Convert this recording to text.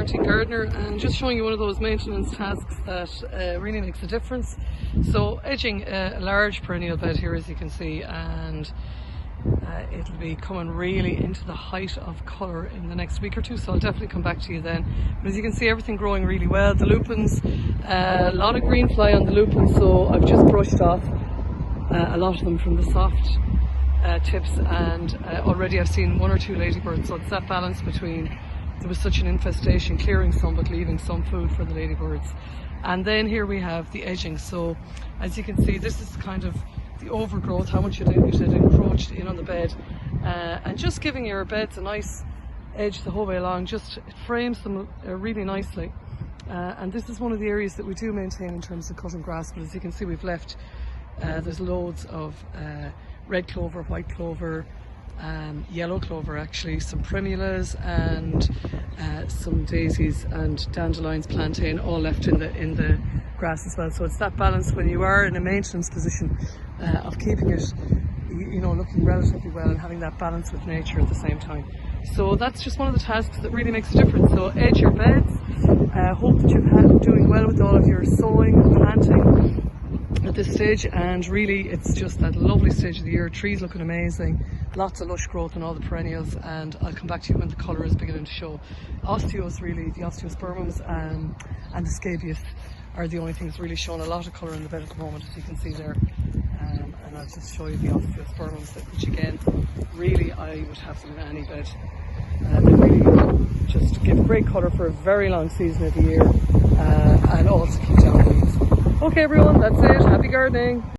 Quarantine Gardener, and just showing you one of those maintenance tasks that really makes a difference. So edging a large perennial bed here, as you can see, and it'll be coming really into the height of colour in the next week or two, so I'll definitely come back to you then. But as you can see, everything growing really well. The lupins, a lot of green fly on the lupins, so I've just brushed off a lot of them from the soft tips, and already I've seen 1 or 2 ladybirds, so it's that balance between there was such an infestation, clearing some but leaving some food for the ladybirds. And then here we have the edging. So as you can see, this is kind of the overgrowth, how much it had encroached in on the bed, and just giving your beds a nice edge the whole way along. Just it frames them really nicely, and this is one of the areas that we do maintain in terms of cutting grass. But as you can see, we've left there's loads of red clover, white clover, yellow clover actually, some primulas, and some daisies and dandelions, plantain, all left in the grass as well. So it's that balance when you are in a maintenance position of keeping it, you know, looking relatively well and having that balance with nature at the same time. So that's just one of the tasks that really makes a difference. So edge your beds. Hope that you're doing well with all of your sowing and planting at this stage, and really it's just that lovely stage of the year. Trees looking amazing, lots of lush growth in all the perennials, and I'll come back to you when the colour is beginning to show. Osteos, really, the osteospermums and the scabious are the only things really showing a lot of colour in the bed at the moment, as you can see there. And I'll just show you the osteospermums, which again, really I would have them in any bed. They really just give great colour for a very long season of the year, and also keep down the weeds. Okay everyone, that's it. Happy gardening.